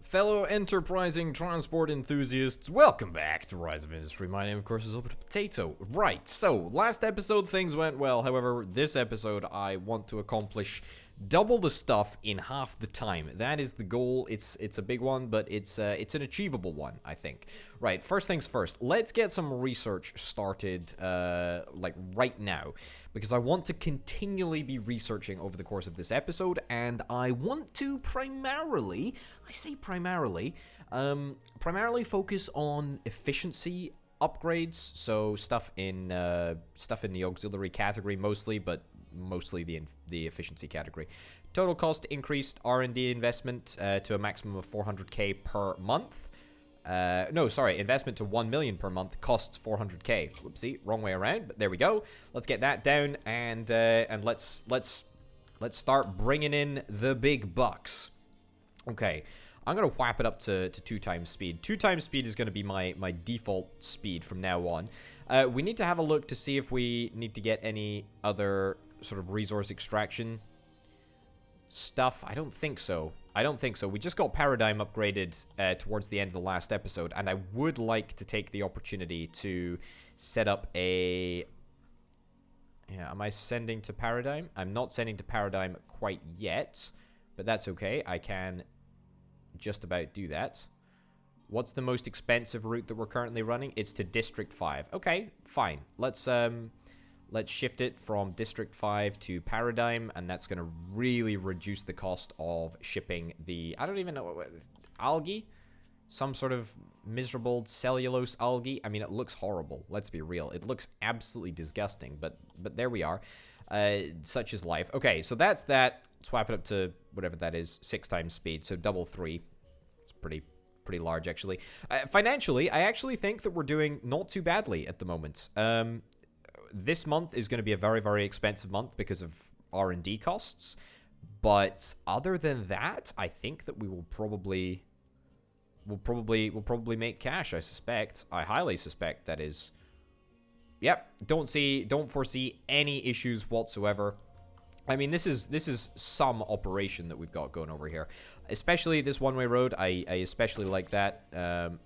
Fellow enterprising transport enthusiasts, welcome back to Rise of Industry. My name, of course, is Open Potato. Right, so last episode things went well. However, this episode I want to accomplish double the stuff in half the time. That is the goal. It's a big one, but it's an achievable one, I think. Right, first things first. Let's get some research started, like right now, because I want to continually be researching over the course of this episode, and I want to primarily focus on efficiency upgrades. So stuff in the auxiliary category mostly, but mostly the efficiency category. Total cost increased R&D investment to a maximum of 400k per month. Investment to 1 million per month, costs 400k. Whoopsie, wrong way around, but there we go. Let's get that down, and let's start bringing in the big bucks. Okay, I'm gonna whap it up to 2 times speed. 2 times speed is gonna be my default speed from now on. We need to have a look to see if we need to get any other sort of resource extraction stuff. I don't think so. We just got Paradigm upgraded towards the end of the last episode, and I would like to take the opportunity to set up a... Yeah, am I sending to Paradigm? I'm not sending to Paradigm quite yet, but that's okay. I can just about do that. What's the most expensive route that we're currently running? It's to District 5. Okay, fine. Let's shift it from District 5 to Paradigm, and that's going to really reduce the cost of shipping the... I don't even know what... Algae? Some sort of miserable cellulose algae? I mean, it looks horrible. Let's be real. It looks absolutely disgusting, but there we are. Such is life. Okay, so that's that. Swap it up to whatever that is. 6 times speed, so double 3. It's pretty large, actually. Financially, I actually think that we're doing not too badly at the moment. This month is going to be a very, very expensive month because of R&D costs. But other than that, I think that we will probably make cash, I suspect. I highly suspect, that is. Yep, don't foresee any issues whatsoever. I mean, this is some operation that we've got going over here. Especially this one-way road. I especially like that.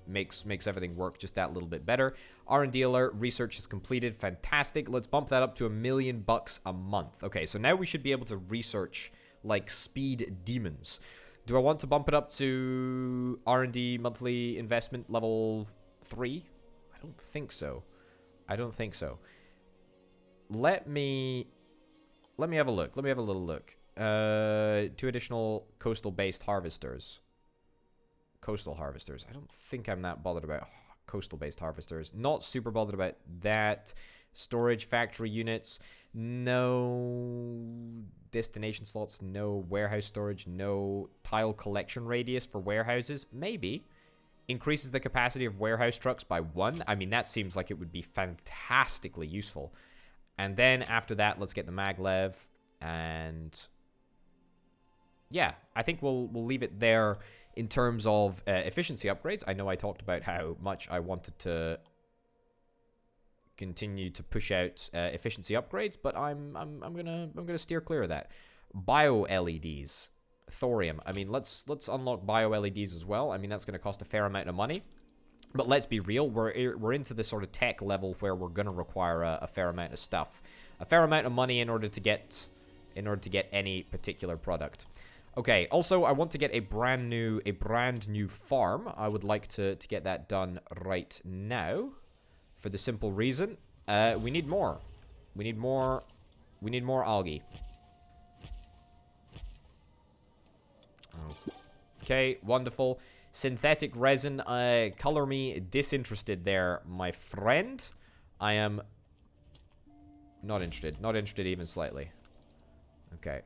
Makes everything work just that little bit better. R&D alert, research is completed. Fantastic. Let's bump that up to $1 million a month. Okay, so now we should be able to research like speed demons. Do I want to bump it up to R&D monthly investment level 3? I don't think so. Let me have a look. Let me have a little look. 2 additional coastal-based harvesters. Coastal harvesters. I don't think I'm that bothered about coastal-based harvesters. Not super bothered about that. Storage factory units. No destination slots. No warehouse storage. No tile collection radius for warehouses. Maybe. Increases the capacity of warehouse trucks by 1. I mean, that seems like it would be fantastically useful. And then after that, let's get the maglev. And yeah, I think we'll leave it there. In terms of efficiency upgrades, I know I talked about how much I wanted to continue to push out efficiency upgrades, but I'm gonna steer clear of that. Bio LEDs, thorium. I mean, let's unlock bio LEDs as well. I mean, that's gonna cost a fair amount of money, but let's be real. We're into this sort of tech level where we're gonna require a fair amount of stuff, a fair amount of money in order to get any particular product. Okay, also, I want to get a brand new farm. I would like to get that done right now for the simple reason we need more. We need more algae. Okay, wonderful. Synthetic resin, color me disinterested there, my friend. I am not interested even slightly. Okay.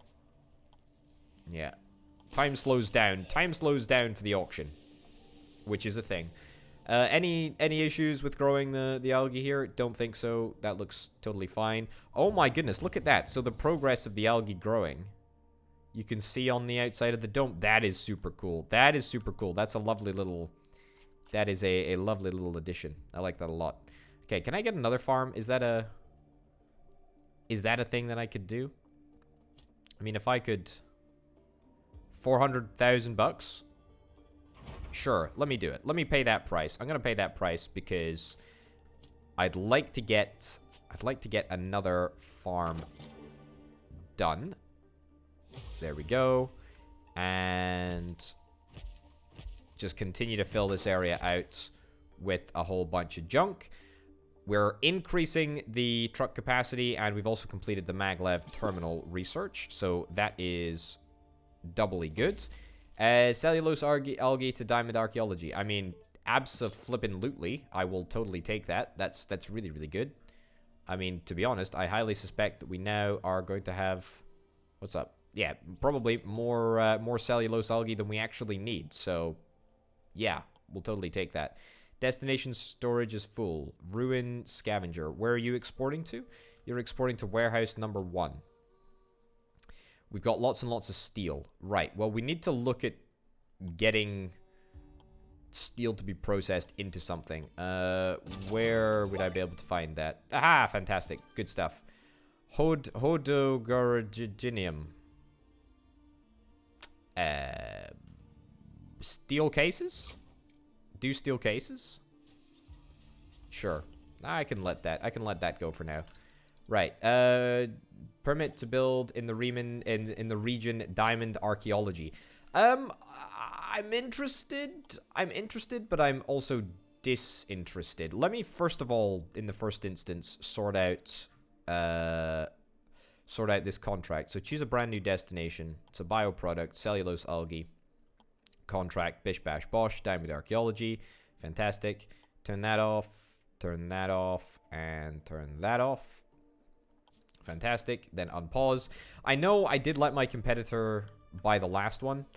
Yeah. Time slows down for the auction, which is a thing. Any issues with growing the algae here? Don't think so. That looks totally fine. Oh my goodness, look at that. So the progress of the algae growing, you can see on the outside of the dome. That is super cool. That's a lovely little... That is a lovely little addition. I like that a lot. Okay, can I get another farm? Is that a thing that I could do? I mean, if I could 400,000 bucks. Sure, let me do it. Let me pay that price. I'm gonna pay that price because I'd like to get another farm done. There we go. And just continue to fill this area out with a whole bunch of junk. We're increasing the truck capacity, and we've also completed the maglev terminal research, so that is doubly good. Cellulose algae to diamond archaeology. I mean, abso-flippin-lutely, I will totally take that. That's really, really good. I mean, to be honest, I highly suspect that we now are going to have... What's up? Yeah, probably more cellulose algae than we actually need, so... Yeah, we'll totally take that. Destination storage is full. Ruin scavenger. Where are you exporting to? You're exporting to warehouse number 1. We've got lots and lots of steel. Right, well, we need to look at getting steel to be processed into something. Where would I be able to find that? Aha, fantastic. Good stuff. Hodogorginium. Steel cases? Do steel cases? Sure. I can let that go for now. Right. Permit to build in the region diamond archaeology. I'm interested, but I'm also disinterested. Let me first of all, in the first instance, sort out this contract. So choose a brand new destination. It's a bioproduct, cellulose algae. Contract, bish bash bosh, diamond archaeology. Fantastic. Turn that off, and turn that off. Fantastic. Then unpause. I know I did let my competitor buy the last one,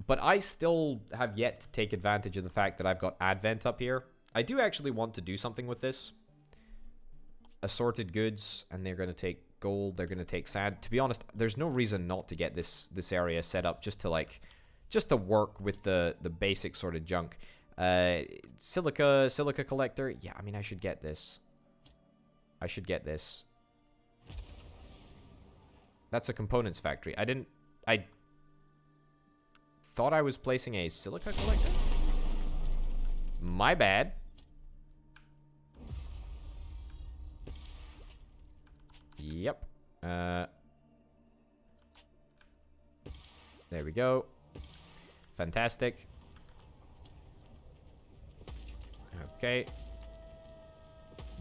but I still have yet to take advantage of the fact that I've got Advent up here. I do actually want to do something with this. Assorted goods, and they're going to take gold, they're going to take sand. To be honest, there's no reason not to get this area set up just to work with the basic sort of junk. Silica collector. Yeah, I mean, I should get this. That's a components factory. I thought I was placing a silica collector. My bad. Yep. There we go. Fantastic. Okay.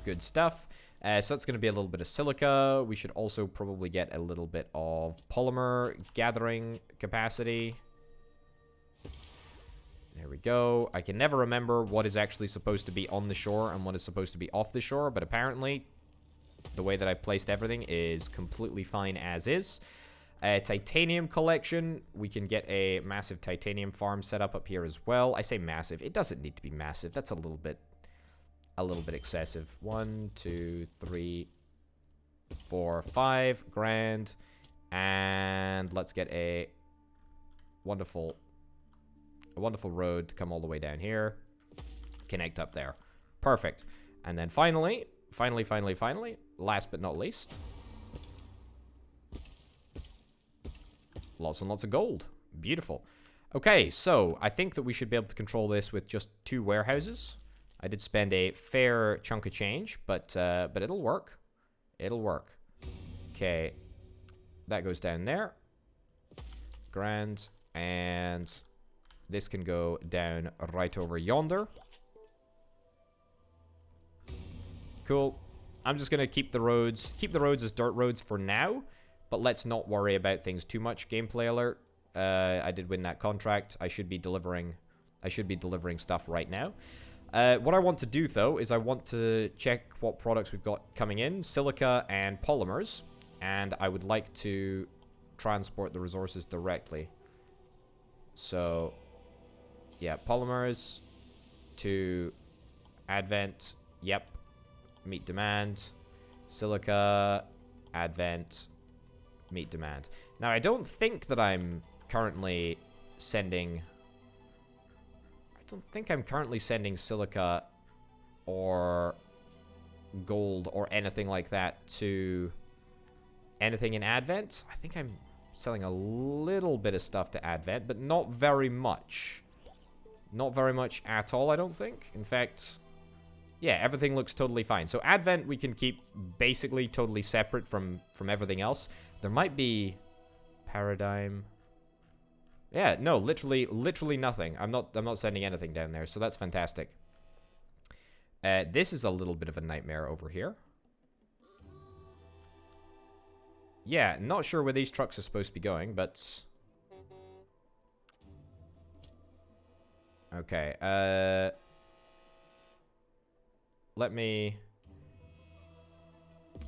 Good stuff. So that's going to be a little bit of silica. We should also probably get a little bit of polymer gathering capacity. There we go. I can never remember what is actually supposed to be on the shore and what is supposed to be off the shore, but apparently the way that I've placed everything is completely fine as is. Titanium collection. We can get a massive titanium farm set up here as well. I say massive. It doesn't need to be massive. That's a little bit excessive. 1, 2, 3, 4, 5 grand. And let's get a wonderful road to come all the way down here. Connect up there. Perfect. And then finally, last but not least, lots and lots of gold. Beautiful. Okay, so I think that we should be able to control this with just 2 warehouses. I did spend a fair chunk of change, but it'll work. It'll work. Okay, that goes down there. Grand. And this can go down right over yonder. Cool. I'm just gonna keep the roads as dirt roads for now, but let's not worry about things too much. Gameplay alert. I did win that contract. I should be delivering stuff right now. What I want to do, though, is I want to check what products we've got coming in. Silica and polymers. And I would like to transport the resources directly. So, yeah, polymers to Advent. Yep. Meet demand. Silica, Advent, meet demand. Now, I don't think that I'm currently sending... I don't think I'm currently sending silica or gold or anything like that to anything in Advent. I think I'm selling a little bit of stuff to Advent, but not very much. Not very much at all, I don't think. In fact, yeah, everything looks totally fine. So Advent we can keep basically totally separate from everything else. There might be Paradigm. Yeah, no, literally nothing. I'm not sending anything down there, so that's fantastic. This is a little bit of a nightmare over here. Yeah, not sure where these trucks are supposed to be going, but... Okay, let me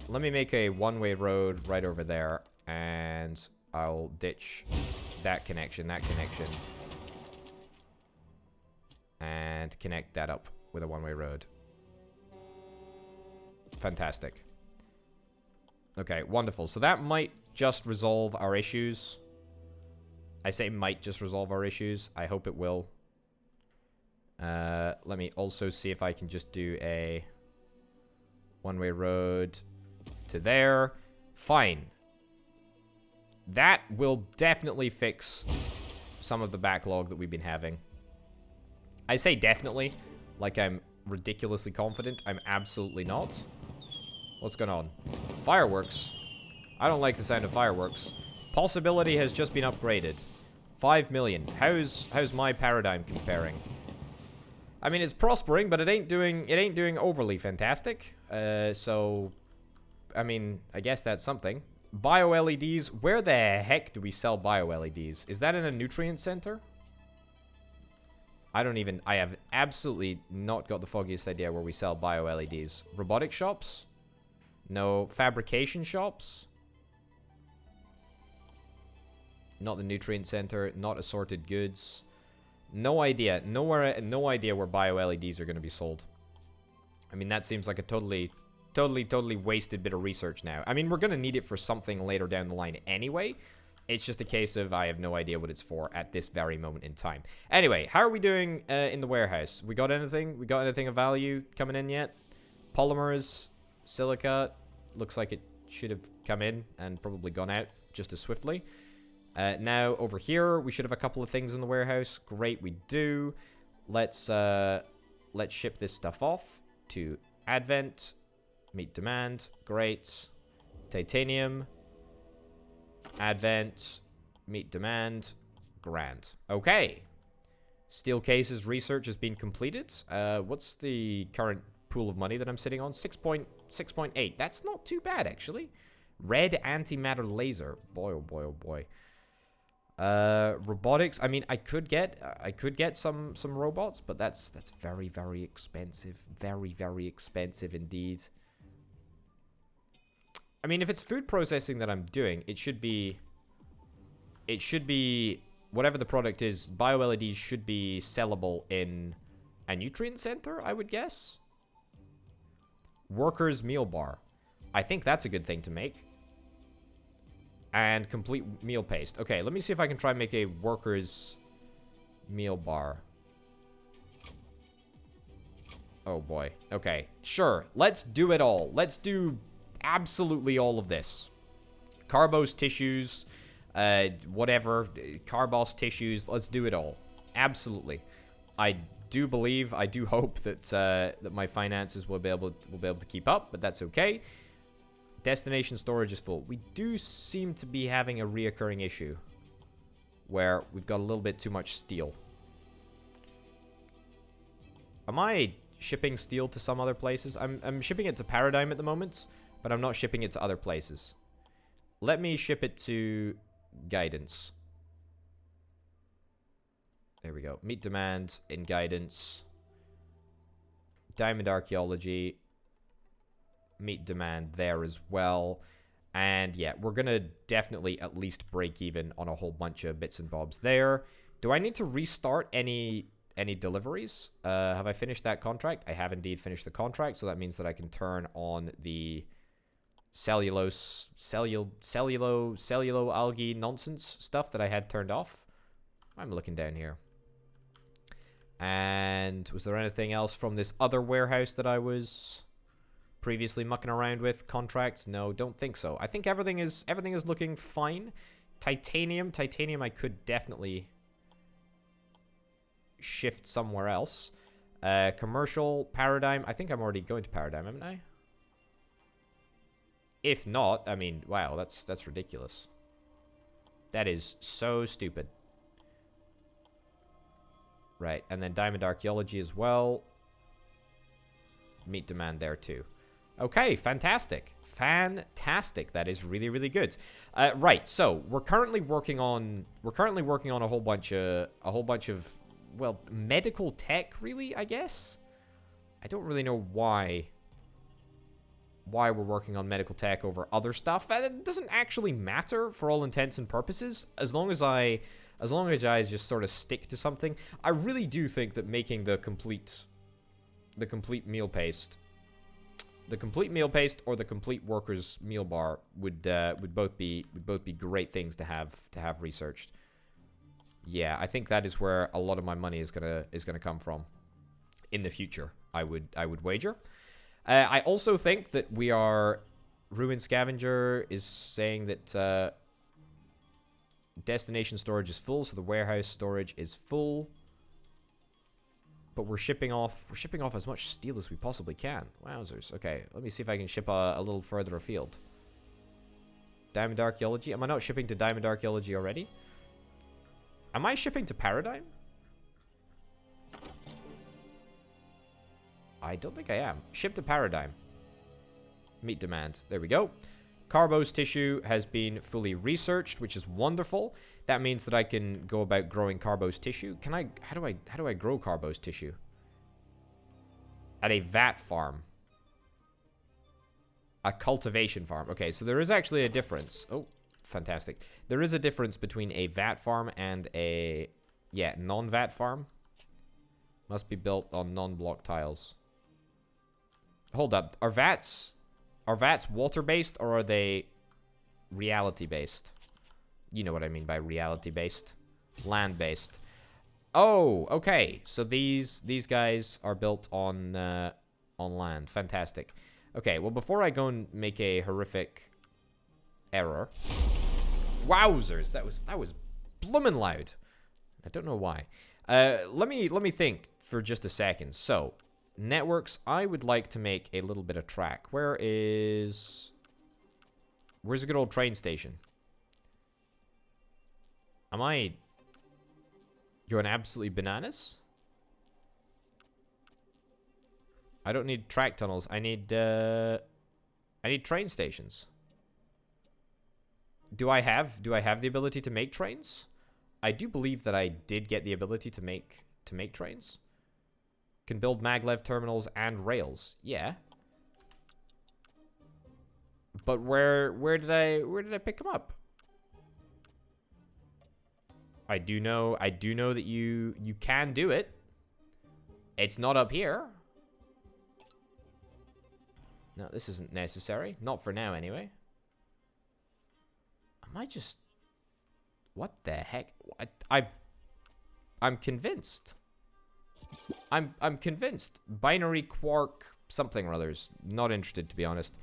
make a one-way road right over there, and I'll ditch that connection, and connect that up with a one-way road. Fantastic. Okay, wonderful. So that might just resolve our issues. I say might just resolve our issues. I hope it will. Let me also see if I can just do a one-way road to there. Fine. That will definitely fix some of the backlog that we've been having. I say definitely, like I'm ridiculously confident. I'm absolutely not. What's going on? Fireworks? I don't like the sound of fireworks. Possibility has just been upgraded. 5 million. How's my paradigm comparing? I mean, it's prospering, but it ain't doing overly fantastic. So, I mean, I guess that's something. Bio-LEDs. Where the heck do we sell bio-LEDs? Is that in a nutrient center? I have absolutely not got the foggiest idea where we sell bio-LEDs. Robotic shops? No. Fabrication shops? Not the nutrient center. Not assorted goods. No idea. No idea where bio-LEDs are going to be sold. I mean, that seems like a totally wasted bit of research now. I mean, we're going to need it for something later down the line anyway. It's just a case of I have no idea what it's for at this very moment in time. Anyway, how are we doing in the warehouse? We got anything? We got anything of value coming in yet? Polymers, silica. Looks like it should have come in and probably gone out just as swiftly. Now, over here, we should have a couple of things in the warehouse. Great, we do. Let's ship this stuff off to Advent. Meet demand. Great. Titanium. Advent. Meet demand. Grand. Okay. Steel cases research has been completed. What's the current pool of money that I'm sitting on? 6.8. That's not too bad, actually. Red antimatter laser. Boy, oh boy, oh boy. Robotics. I mean, I could get some robots, but that's very, very expensive. Very, very expensive indeed. I mean, if it's food processing that I'm doing, it should be whatever the product is. Bio-LEDs should be sellable in a nutrient center, I would guess. Workers meal bar. I think that's a good thing to make. And complete meal paste. Okay, let me see if I can try and make a workers meal bar. Oh boy. Okay, sure. Let's do it all. Let's do absolutely all of this. Carbose tissues, whatever, Carbos tissues. Let's do it all. Absolutely. I do believe, I do hope that that my finances will be able to keep up, but that's okay. Destination storage is full. We do seem to be having a reoccurring issue where we've got a little bit too much steel. Am I shipping steel to some other places? I'm shipping it to Paradigm at the moment, but I'm not shipping it to other places. Let me ship it to Guidance. There we go. Meet demand in Guidance. Diamond Archaeology. Meet demand there as well. And yeah, we're gonna definitely at least break even on a whole bunch of bits and bobs there. Do I need to restart any deliveries? Have I finished that contract? I have indeed finished the contract, so that means that I can turn on the cellulo algae nonsense stuff that I had turned off. I'm looking down here. And was there anything else from this other warehouse that I was previously mucking around with? Contracts? No, don't think so. I think everything is looking fine. Titanium. Titanium I could definitely shift somewhere else. Commercial, paradigm. I think I'm already going to paradigm, haven't I? If not, I mean, wow, that's ridiculous. That is so stupid. Right, and then diamond archaeology as well. Meet demand there too. Okay, fantastic. Fantastic. That is really, really good. Right, so we're currently working on a whole bunch of well, medical tech, really, I guess. I don't really know why we're working on medical tech over other stuff. It doesn't actually matter for all intents and purposes, as long as I just sort of stick to something. I really do think that making the complete meal paste, or the complete workers meal bar would both be great things to have researched. Yeah, I think that is where a lot of my money is gonna come from in the future. I would wager. I also think that Ruin Scavenger is saying that destination storage is full, so the warehouse storage is full. But we're shipping off as much steel as we possibly can. Wowzers. Okay, let me see if I can ship a little further afield. Diamond archaeology. Am I not shipping to diamond archaeology already? Am I shipping to paradigm? I don't think I am. Ship to paradigm. Meet demand. There we go. Carbose tissue has been fully researched, which is wonderful. That means that I can go about growing carbose tissue. How do I grow carbose tissue? At a vat farm. A cultivation farm. Okay, so there is actually a difference. Oh, fantastic. There is a difference between a vat farm and a non-vat farm. Must be built on non-block tiles. Hold up. Are vats water-based, or are they reality-based? You know what I mean by reality-based. Land-based. Oh, okay. So these guys are built on land. Fantastic. Okay, well, before I go and make a horrific error. Wowzers, that was bloomin' loud. I don't know why. Let me think for just a second. So, networks, I would like to make a little bit of track. Where's a good old train station? Am I going absolutely bananas? I don't need track tunnels. I need train stations. Do I have the ability to make trains? I do believe that I did get the ability to make trains. Can build maglev terminals and rails. Yeah. But where did I pick them up? I do know that you can do it. It's not up here. No, this isn't necessary. Not for now, anyway. Am I just... What the heck? I'm convinced. I'm convinced. Binary quark something or others. Not interested, to be honest.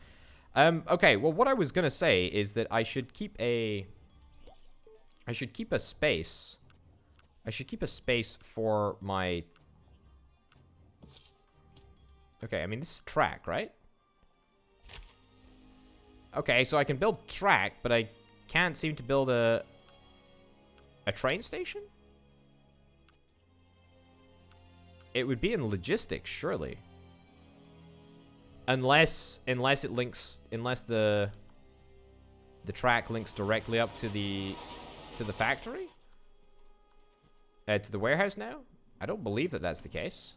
Okay, well, what I was gonna say is that I should keep a space. I should keep a space for my... Okay, I mean, this is track, right? Okay, so I can build track, but I can't seem to build a train station? It would be in logistics, surely. Unless the track links directly up to the factory? To the warehouse now? I don't believe that that's the case.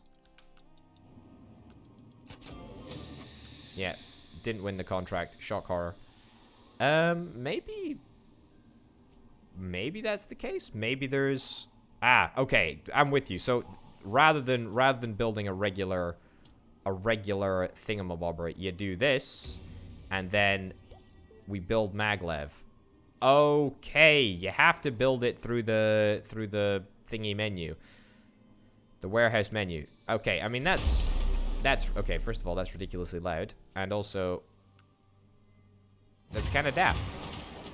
Yeah, didn't win the contract. Shock horror. Maybe that's the case. Maybe there's... Ah, okay. I'm with you. So rather than building a regular thingamabobber, you do this, and then we build maglev. Okay, you have to build it through the thingy menu, the warehouse menu. Okay, I mean that's okay. First of all, that's ridiculously loud, and also that's kind of daft.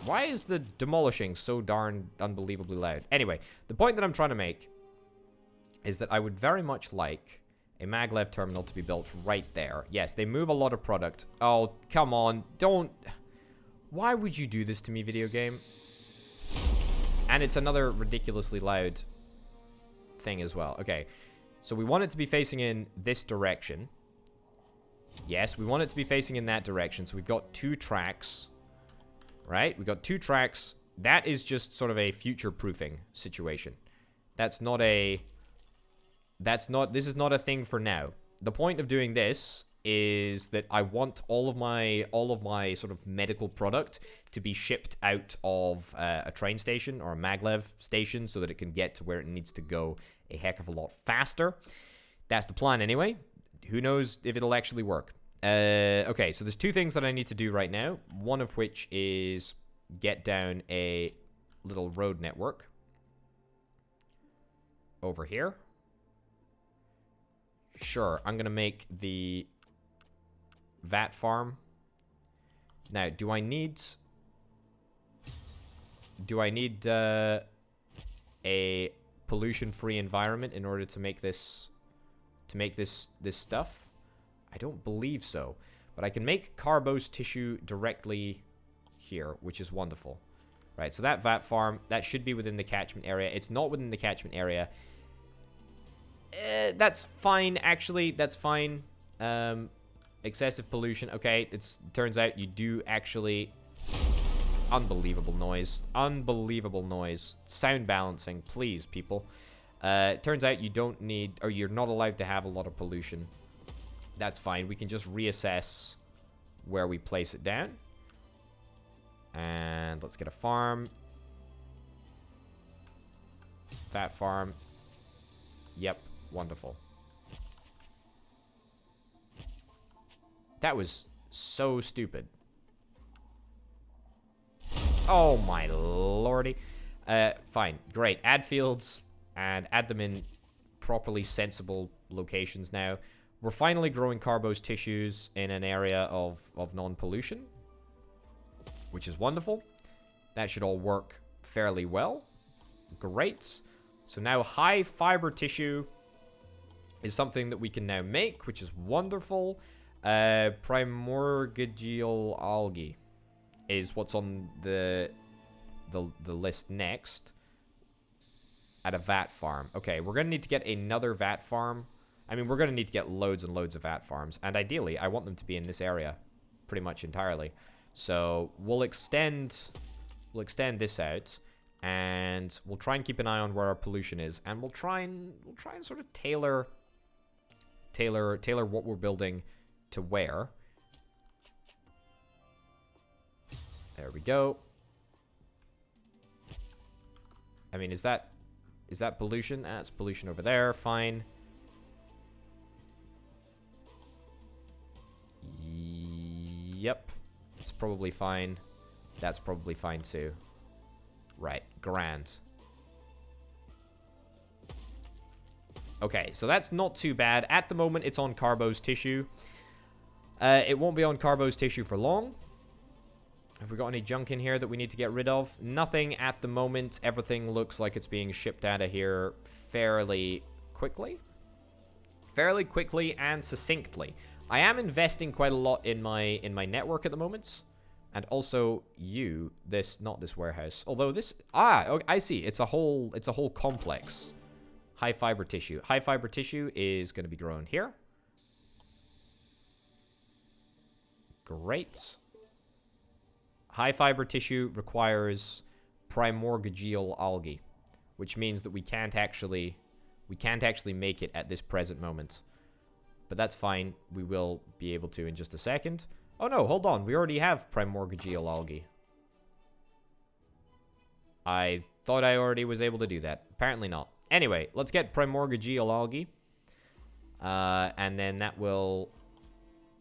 Why is the demolishing so darn unbelievably loud? Anyway, the point that I'm trying to make is that I would very much like a maglev terminal to be built right there. Yes, they move a lot of product. Oh, come on. Don't... Why would you do this to me, video game? And it's another ridiculously loud thing as well. Okay, so we want it to be facing in this direction. Yes, we want it to be facing in that direction. So we've got 2 tracks, right? We've got 2 tracks. That is just sort of a future-proofing situation. That's not a... This is not a thing for now. The point of doing this is that I want all of my sort of medical product to be shipped out of a train station or a maglev station so that it can get to where it needs to go a heck of a lot faster. That's the plan anyway. Who knows if it'll actually work. Okay, so there's 2 things that I need to do right now. One of which is get down a little road network over here. Sure, I'm going to make the vat farm. Now, do I need a pollution-free environment in order to make this stuff? I don't believe so. But I can make carbose tissue directly here, which is wonderful. Right, so that vat farm, that should be within the catchment area. It's not within the catchment area. That's fine, actually. That's fine. Excessive pollution. Okay, turns out you do actually... Unbelievable noise. Unbelievable noise. Sound balancing, please, people. Turns out you don't need... Or you're not allowed to have a lot of pollution. That's fine. We can just reassess where we place it down. And let's get a farm. That farm. Yep. Wonderful. That was so stupid. Oh my lordy. Fine. Great. Add fields and add them in properly sensible locations now. We're finally growing carbose tissues in an area of non-pollution, which is wonderful. That should all work fairly well. Great. So now high fiber tissue is something that we can now make, which is wonderful. Primordial algae is what's on the list next. At a vat farm. Okay, we're going to need to get another vat farm. I mean, we're going to need to get loads and loads of vat farms. And ideally, I want them to be in this area pretty much entirely. So we'll extend this out. And we'll try and keep an eye on where our pollution is. And we'll try and sort of tailor what we're building to where. There we go. I mean, is that pollution? That's pollution over there. Fine. Yep. It's probably fine. That's probably fine too. Right. Grand. Okay, so that's not too bad. At the moment, it's on carbose tissue. It won't be on carbose tissue for long. Have we got any junk in here that we need to get rid of? Nothing at the moment. Everything looks like it's being shipped out of here fairly quickly. Fairly quickly and succinctly. I am investing quite a lot in my network at the moment. And also not this warehouse. Although this... okay, I see. It's a whole complex. High fiber tissue. High fiber tissue is going to be grown here. Great. High fiber tissue requires primordial algae, which means that we can't actually make it at this present moment. But that's fine. We will be able to in just a second. Oh no, hold on. We already have primordial algae. I thought I already was able to do that. Apparently not. Anyway, let's get primordial algae. And then that will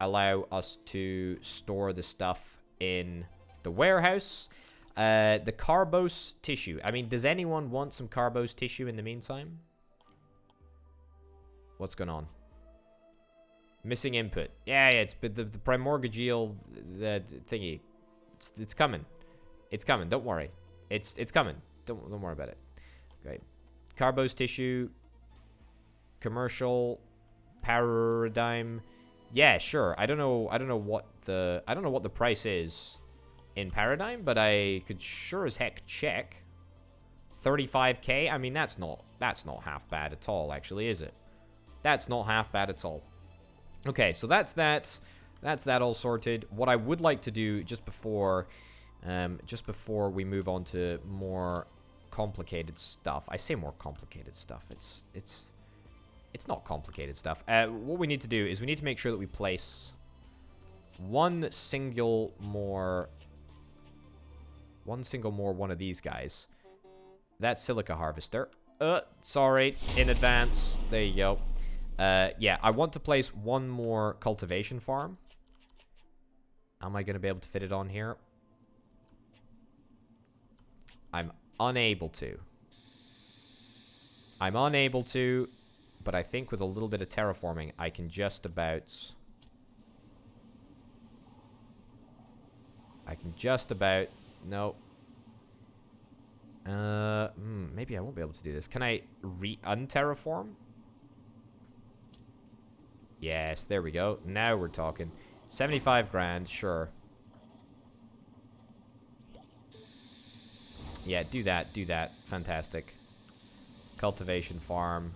allow us to store the stuff in the warehouse. The carbose tissue. I mean, does anyone want some carbose tissue in the meantime? What's going on? Missing input. Yeah, it's the primordial thingy. It's coming. It's coming. Don't worry. It's coming. Don't worry about it. Okay. Carbose tissue. Commercial. Paradigm. Yeah, sure. I don't know what the price is in Paradigm, but I could sure as heck check. 35k. I mean, that's not half bad at all, actually, is it? That's not half bad at all. Okay, so that's that. That's that all sorted. What I would like to do just before we move on to more complicated stuff. I say more complicated stuff. It's not complicated stuff. What we need to do is we need to make sure that we place one single more one of these guys. That's silica harvester. Sorry, in advance. There you go. Yeah, I want to place one more cultivation farm. Am I going to be able to fit it on here? I'm unable to. But I think with a little bit of terraforming, I can just about... No. Maybe I won't be able to do this. Can I un-terraform? Yes, there we go. Now we're talking. 75 grand, sure. Yeah, do that. Fantastic. Cultivation farm.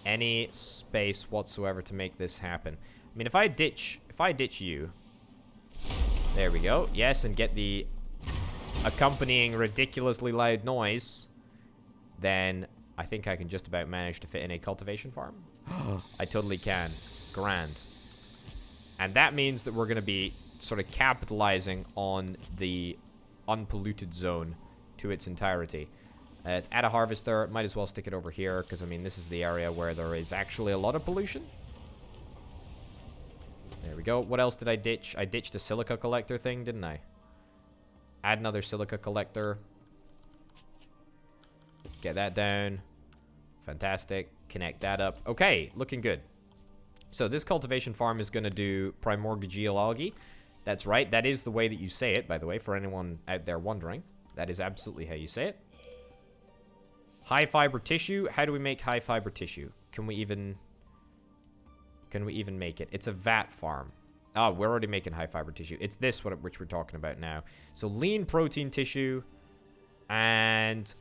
Any space whatsoever to make this happen. I mean, if I ditch you. There we go. Yes, and get the accompanying ridiculously loud noise, then I think I can just about manage to fit in a cultivation farm. I totally can. Grand. And that means that we're going to be sort of capitalizing on the unpolluted zone to its entirety. It's at a harvester. Might as well stick it over here, because, I mean, this is the area where there is actually a lot of pollution. There we go. What else did I ditch? I ditched a silica collector thing, didn't I? Add another silica collector. Get that down. Fantastic. Connect that up. Okay, looking good. So this cultivation farm is going to do primordial algae. That's right. That is the way that you say it, by the way, for anyone out there wondering. That is absolutely how you say it. High fiber tissue. How do we make high fiber tissue? Can we even make it? It's a vat farm. Oh, we're already making high fiber tissue. It's this which we're talking about now. So lean protein tissue and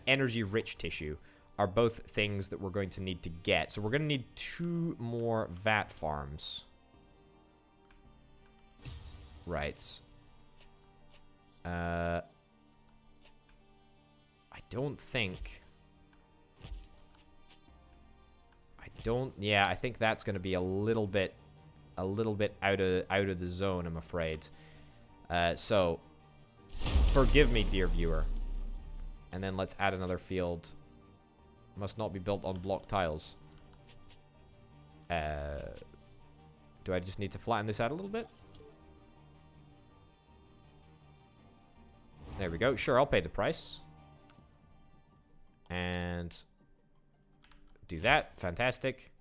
energy rich tissue are both things that we're going to need to get. So we're going to need 2 more vat farms. Right. I think that's going to be a little bit out of the zone, I'm afraid. So forgive me, dear viewer. And then let's add another field. Must not be built on block tiles. Do I just need to flatten this out a little bit? There we go. Sure, I'll pay the price. And do that. Fantastic.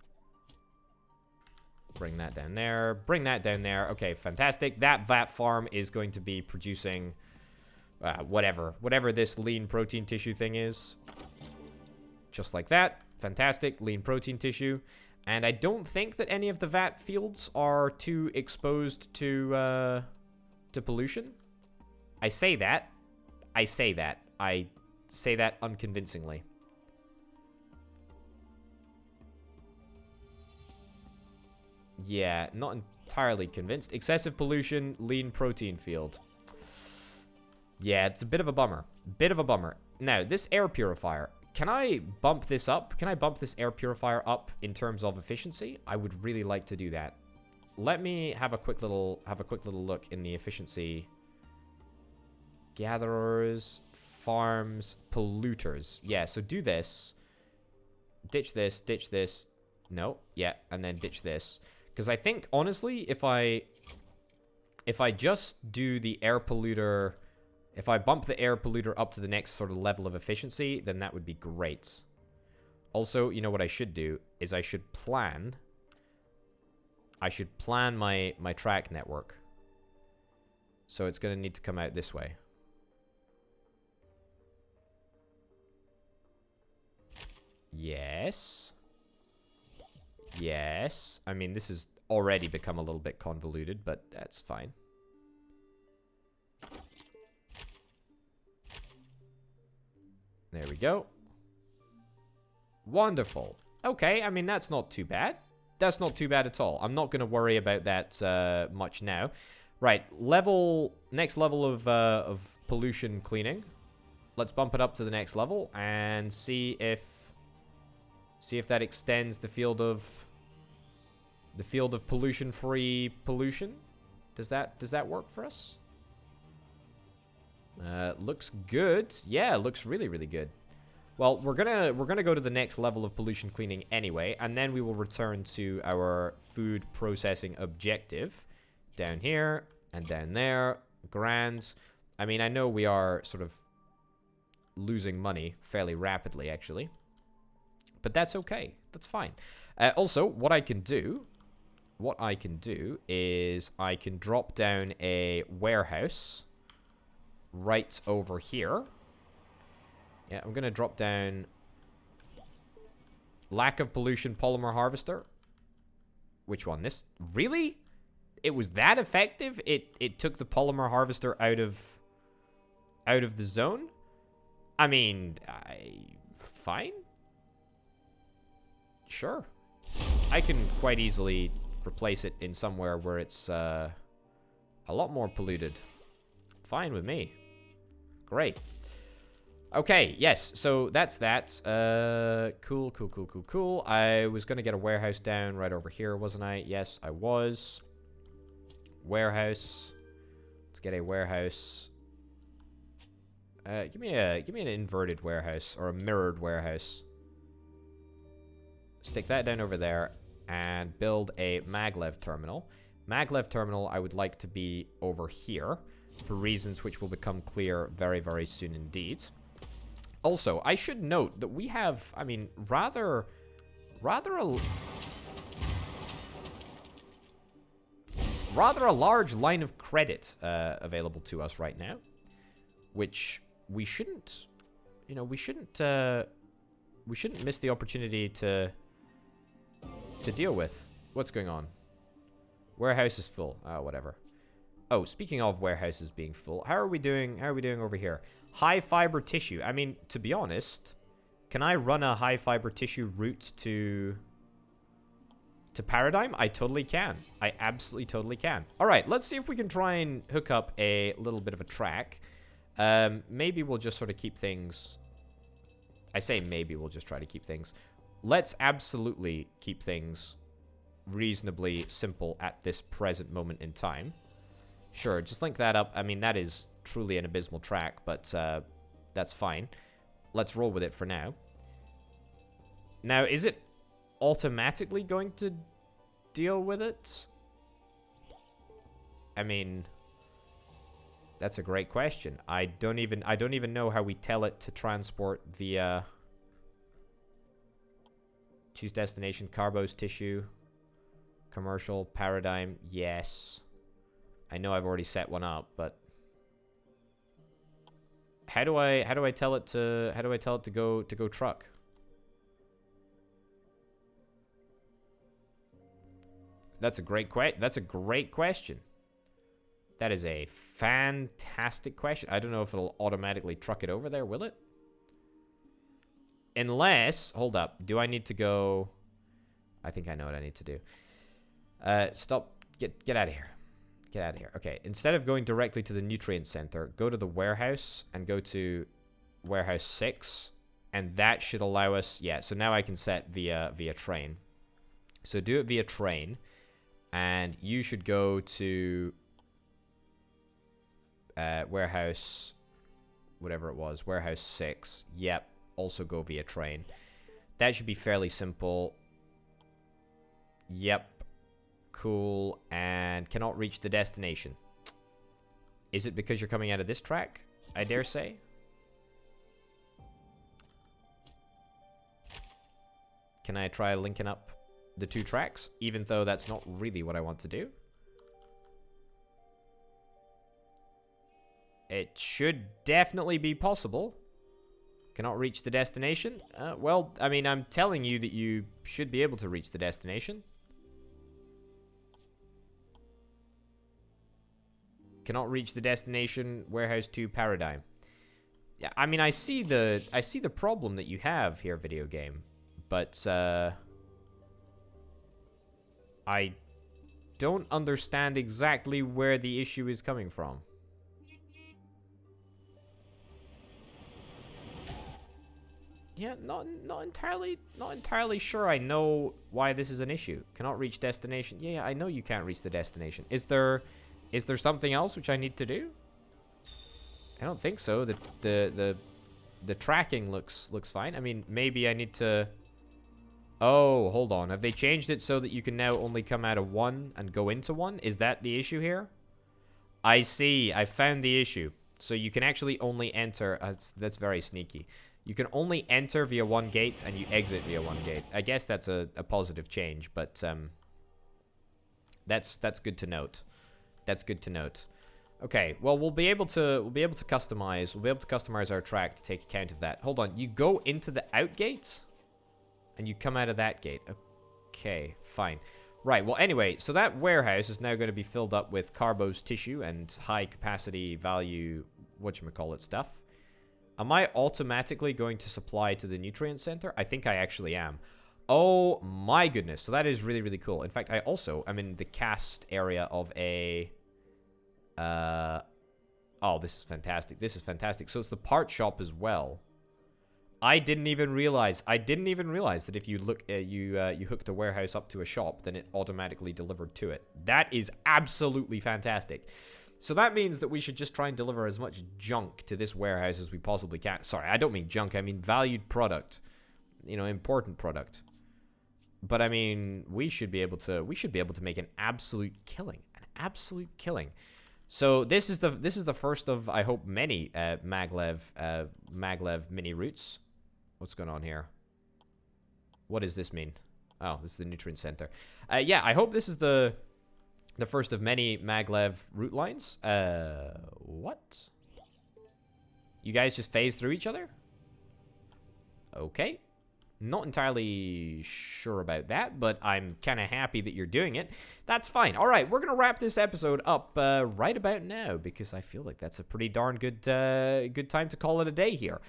Bring that down there. Bring that down there. Okay, fantastic. That vat farm is going to be producing whatever this lean protein tissue thing is. Just like that. Fantastic. Lean protein tissue. And I don't think that any of the vat fields are too exposed to pollution. I say that unconvincingly. Yeah, not entirely convinced. Excessive pollution, lean protein field. Yeah, it's a bit of a bummer. Now, this air purifier. Can I bump this up? Can I bump this air purifier up in terms of efficiency? I would really like to do that. Let me have a quick little look in the efficiency. Gatherers, farms, polluters. Yeah, so do this. Ditch this. No, yeah, and then ditch this. Because I think, honestly, if I just do the air polluter, if I bump the air polluter up to the next sort of level of efficiency, then that would be great. Also, you know what I should do is I should plan my track network. So it's going to need to come out this way. Yes. Yes. I mean, this has already become a little bit convoluted, but that's fine. There we go. Wonderful. Okay, I mean, that's not too bad. That's not too bad at all. I'm not going to worry about that much now. Right, next level of pollution cleaning. Let's bump it up to the next level and see if that extends the field of pollution-free pollution. Does that work for us? Looks good. Yeah, looks really, really good. Well, we're gonna go to the next level of pollution cleaning anyway, and then we will return to our food processing objective down here and down there. Grand. I mean, I know we are sort of losing money fairly rapidly, actually, but that's okay. That's fine. Also, what I can do is I can drop down a warehouse right over here. Yeah, I'm going to drop down lack of pollution polymer harvester. Which one? This? Really? It was that effective? It took the polymer harvester out of the zone? I mean, fine. Sure. I can quite easily replace it in somewhere where it's a lot more polluted. Fine with me. Great. Okay, yes, so that's that. Cool. I was going to get a warehouse down right over here, wasn't I? Yes, I was. Warehouse. Let's get a warehouse. Give me an inverted warehouse or a mirrored warehouse. Stick that down over there and build a maglev terminal. Maglev terminal I would like to be over here for reasons which will become clear very, very soon indeed. Also, I should note that we have, I mean, rather a large line of credit available to us right now, which we shouldn't, you know, we shouldn't miss the opportunity to deal with. What's going on? Warehouse is full. Oh, whatever. Oh, speaking of warehouses being full, how are we doing over here? High fiber tissue. I mean, to be honest, can I run a high fiber tissue route to Paradigm? I totally can. I absolutely totally can. All right, let's see if we can try and hook up a little bit of a track. Maybe we'll just sort of keep things... I say maybe we'll just try to keep things. Let's absolutely keep things reasonably simple at this present moment in time. Sure, just link that up. I mean, that is truly an abysmal track, but that's fine. Let's roll with it for now. Now, is it automatically going to deal with it? I mean, that's a great question. I don't even know how we tell it to transport via choose destination, carbos tissue, commercial, Paradigm, yes. I know I've already set one up, but how do I tell it to go truck? That's a great question. That is a fantastic question. I don't know if it'll automatically truck it over there, will it? Unless, hold up, do I need to go? I think I know what I need to do. Stop, get out of here. Get out of here. Okay, instead of going directly to the nutrient center, go to the warehouse and go to warehouse 6, and that should allow us, yeah, so now I can set via train. So do it via train, and you should go to warehouse, whatever it was, warehouse 6. Yep, also go via train. That should be fairly simple. Yep. Cool, and cannot reach the destination. Is it because you're coming out of this track? I dare say. Can I try linking up the two tracks, even though that's not really what I want to do? It should definitely be possible. Cannot reach the destination. Well, I mean, I'm telling you that you should be able to reach the destination. Cannot reach the destination. Warehouse 2 paradigm. Yeah, I mean, I see the problem that you have here, video game, but I don't understand exactly where the issue is coming from. Yeah, not entirely sure I know why this is an issue. Cannot reach destination. Yeah, I know you can't reach the destination. Is there something else which I need to do? I don't think so. The tracking looks fine. I mean, maybe I need to... Oh, hold on. Have they changed it so that you can now only come out of one and go into one? Is that the issue here? I see. I found the issue. So you can actually only enter... that's very sneaky. You can only enter via one gate and you exit via one gate. I guess that's a positive change, but that's good to note. That's good to note. Okay, well we'll be able to customize our track to take account of that. Hold on, you go into the out gate and you come out of that gate. Okay, fine. Right, well anyway, so that warehouse is now going to be filled up with carbose tissue and high capacity value whatchamacallit stuff. Am I automatically going to supply to the nutrient center? I think I actually am. Oh my goodness. So that is really, really cool. In fact, I also am in the cast area of a... oh, this is fantastic. This is fantastic. So it's the part shop as well. I didn't even realize that if you look, you hooked a warehouse up to a shop, then it automatically delivered to it. That is absolutely fantastic. So that means that we should just try and deliver as much junk to this warehouse as we possibly can. Sorry, I don't mean junk. I mean valued product. You know, important product. But I mean, we should be able to make an absolute killing. An absolute killing. So this is the first of, I hope, many maglev mini routes. What's going on here? What does this mean? Oh, this is the nutrient center. Yeah, I hope this is the first of many maglev route lines. What? You guys just phase through each other? Okay. Not entirely sure about that, but I'm kind of happy that you're doing it. That's fine. All right, we're going to wrap this episode up right about now because I feel like that's a pretty darn good time to call it a day here.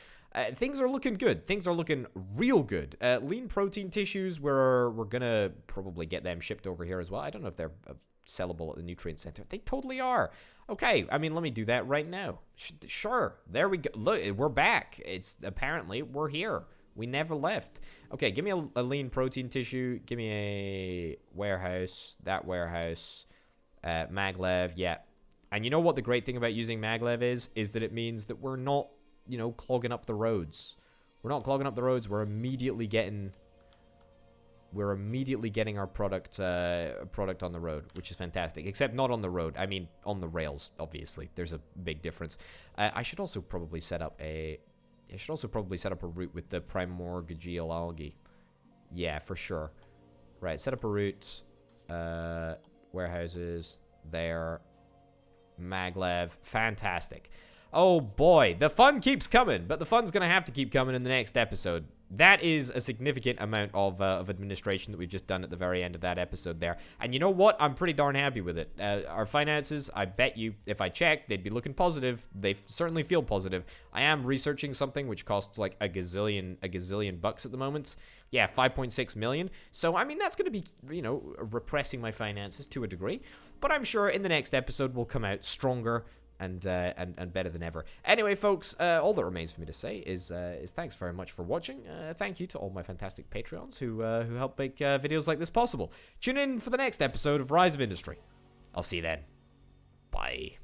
Things are looking good. Things are looking real good. Lean protein tissues, we're going to probably get them shipped over here as well. I don't know if they're sellable at the nutrient center. They totally are. Okay, I mean, let me do that right now. Sure, there we go. Look, we're back. It's apparently we're here. We never left. Okay, give me a lean protein tissue. Give me a warehouse. That warehouse. Maglev, yeah. And you know what the great thing about using maglev is that it means that we're not, you know, clogging up the roads. We're not clogging up the roads. We're immediately getting our product on the road, which is fantastic. Except not on the road. I mean, on the rails, obviously. There's a big difference. I should also probably set up a route with the primordial algae. Yeah, for sure. Right, set up a route. Warehouses. There. Maglev. Fantastic. Oh boy, the fun keeps coming, but the fun's gonna have to keep coming in the next episode. That is a significant amount of administration that we've just done at the very end of that episode there. And you know what? I'm pretty darn happy with it. Our finances, I bet you, if I checked, they'd be looking positive. They certainly feel positive. I am researching something which costs like a gazillion bucks at the moment. Yeah, 5.6 million. So, I mean, that's going to be, you know, repressing my finances to a degree. But I'm sure in the next episode we'll come out stronger and better than ever. Anyway, folks, all that remains for me to say is thanks very much for watching. Thank you to all my fantastic Patreons who help make videos like this possible. Tune in for the next episode of Rise of Industry. I'll see you then. Bye.